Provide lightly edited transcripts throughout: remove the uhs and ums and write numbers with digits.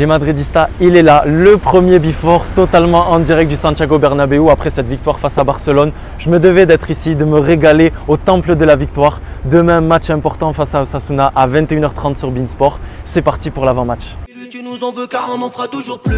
Les Madridistas, il est là, le premier before totalement en direct du Santiago Bernabéu après cette victoire face à Barcelone. Je me devais d'être ici, de me régaler au temple de la victoire. Demain, match important face à Osasuna à 21h30 sur beIN Sport. C'est parti pour l'avant-match. Tu nous en veux car on en fera toujours plus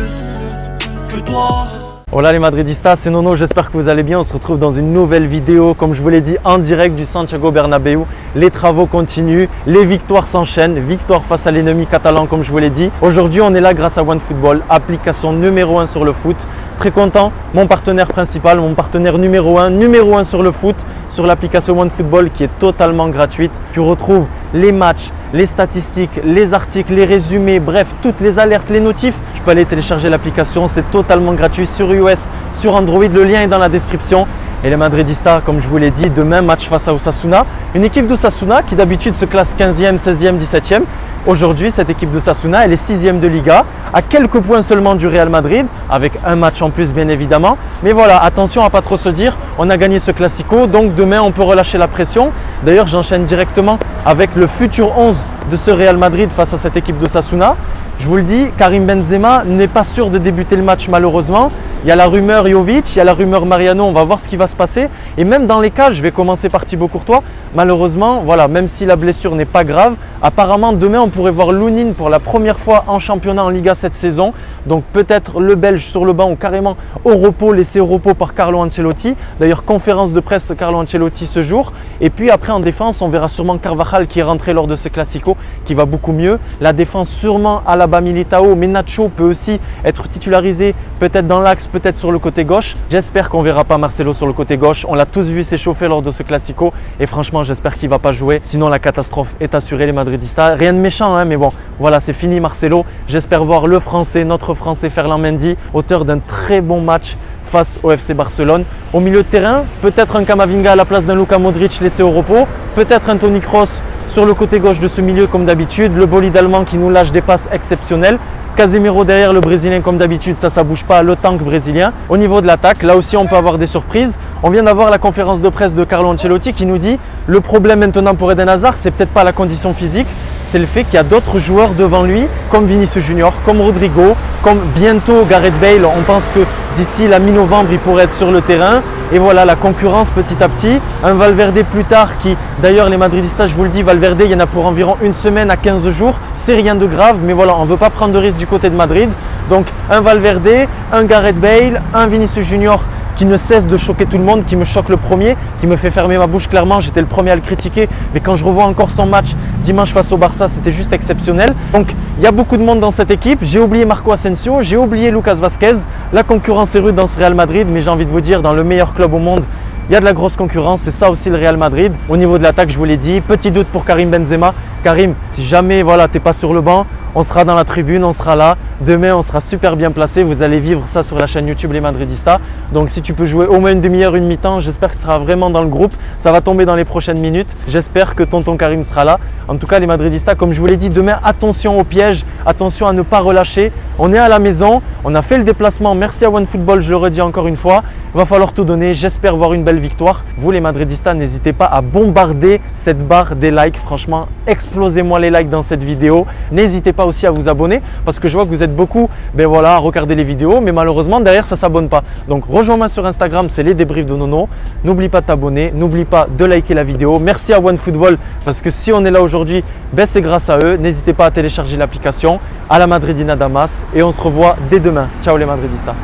que toi. Hola les Madridistas, c'est Nono, j'espère que vous allez bien. On se retrouve dans une nouvelle vidéo, comme je vous l'ai dit, en direct du Santiago Bernabéu. Les travaux continuent, les victoires s'enchaînent, victoire face à l'ennemi catalan comme je vous l'ai dit. Aujourd'hui on est là grâce à OneFootball, application numéro 1 sur le foot. Très content, mon partenaire principal, mon partenaire numéro 1 sur le foot, sur l'application OneFootball qui est totalement gratuite. Tu retrouves les matchs, les statistiques, les articles, les résumés, bref, toutes les alertes, les notifs. Tu peux aller télécharger l'application, c'est totalement gratuit sur iOS, sur Android, le lien est dans la description. Et les Madridistas, comme je vous l'ai dit, demain match face à Osasuna. Une équipe d'Osasuna qui d'habitude se classe 15e, 16e, 17e. Aujourd'hui, cette équipe d'Osasuna, elle est 6e de Liga, à quelques points seulement du Real Madrid, avec un match en plus bien évidemment. Mais voilà, attention à ne pas trop se dire, on a gagné ce Classico, donc demain on peut relâcher la pression. D'ailleurs, j'enchaîne directement avec le futur 11 de ce Real Madrid face à cette équipe d'Osasuna. Je vous le dis, Karim Benzema n'est pas sûr de débuter le match malheureusement. Il y a la rumeur Jovic, il y a la rumeur Mariano, on va voir ce qui va se passer. Et même dans les cas, je vais commencer par Thibaut Courtois. Malheureusement, voilà, même si la blessure n'est pas grave, apparemment demain on pourrait voir Lunin pour la première fois en championnat en Liga cette saison. Donc peut-être le Belge sur le banc ou carrément au repos, laissé au repos par Carlo Ancelotti. D'ailleurs, conférence de presse Carlo Ancelotti ce jour. Et puis après en défense, on verra sûrement Carvajal qui est rentré lors de ce Classico, qui va beaucoup mieux. La défense sûrement Alaba, Militao, mais Nacho peut aussi être titularisé peut-être dans l'axe, peut-être sur le côté gauche. J'espère qu'on ne verra pas Marcelo sur le côté gauche. On l'a tous vu s'échauffer lors de ce Classico et franchement j'espère qu'il ne va pas jouer. Sinon la catastrophe est assurée les Madridistas. Rien de méchant hein, mais bon voilà, c'est fini Marcelo. J'espère voir le Français, notre Français Ferland Mendy, auteur d'un très bon match face au FC Barcelone. Au milieu de terrain, peut-être un Camavinga à la place d'un Luka Modric laissé au repos, peut-être un Toni Kroos sur le côté gauche de ce milieu comme d'habitude, le bolide allemand qui nous lâche des passes exceptionnelles. Casemiro derrière le Brésilien comme d'habitude, ça bouge pas, le tank brésilien. Au niveau de l'attaque, là aussi on peut avoir des surprises. On vient d'avoir la conférence de presse de Carlo Ancelotti qui nous dit le problème maintenant pour Eden Hazard, c'est peut-être pas la condition physique, c'est le fait qu'il y a d'autres joueurs devant lui, comme Vinicius Junior, comme Rodrigo, comme bientôt Gareth Bale. On pense que d'ici la mi-novembre, il pourrait être sur le terrain. Et voilà la concurrence petit à petit. Un Valverde plus tard qui, d'ailleurs les Madridistas, je vous le dis, Valverde, il y en a pour environ une semaine à 15 jours. C'est rien de grave, mais voilà, on ne veut pas prendre de risque du côté de Madrid. Donc un Valverde, un Gareth Bale, un Vinicius Junior qui ne cesse de choquer tout le monde, qui me choque le premier, qui me fait fermer ma bouche clairement. J'étais le premier à le critiquer, mais quand je revois encore son match dimanche face au Barça, c'était juste exceptionnel. Donc il y a beaucoup de monde dans cette équipe. J'ai oublié Marco Asensio, j'ai oublié Lucas Vazquez. La concurrence est rude dans ce Real Madrid, mais j'ai envie de vous dire, dans le meilleur club au monde, il y a de la grosse concurrence, c'est ça aussi le Real Madrid. Au niveau de l'attaque, je vous l'ai dit, petit doute pour Karim Benzema. Karim, si jamais voilà, tu n'es pas sur le banc, on sera dans la tribune, on sera là. Demain, on sera super bien placé. Vous allez vivre ça sur la chaîne YouTube Les Madridistas. Donc si tu peux jouer au moins une demi-heure, une mi-temps, j'espère que ce sera vraiment dans le groupe. Ça va tomber dans les prochaines minutes. J'espère que tonton Karim sera là. En tout cas, les Madridistas, comme je vous l'ai dit, demain, attention au piège, attention à ne pas relâcher. On est à la maison, on a fait le déplacement. Merci à OneFootball, je le redis encore une fois. Il va falloir tout donner. J'espère voir une belle victoire. Vous, les Madridistas, n'hésitez pas à bombarder cette barre des likes. Franchement, explosez-moi les likes dans cette vidéo. N'hésitez pas aussi à vous abonner parce que je vois que vous êtes beaucoup à regarder les vidéos, mais malheureusement derrière ça ne s'abonne pas. Donc rejoins-moi sur Instagram, c'est les débriefs de Nono. N'oublie pas de t'abonner, n'oublie pas de liker la vidéo. Merci à OneFootball parce que si on est là aujourd'hui, c'est grâce à eux. N'hésitez pas à télécharger l'application. À la Madridina Damas et on se revoit dès demain. Ciao les Madridistas.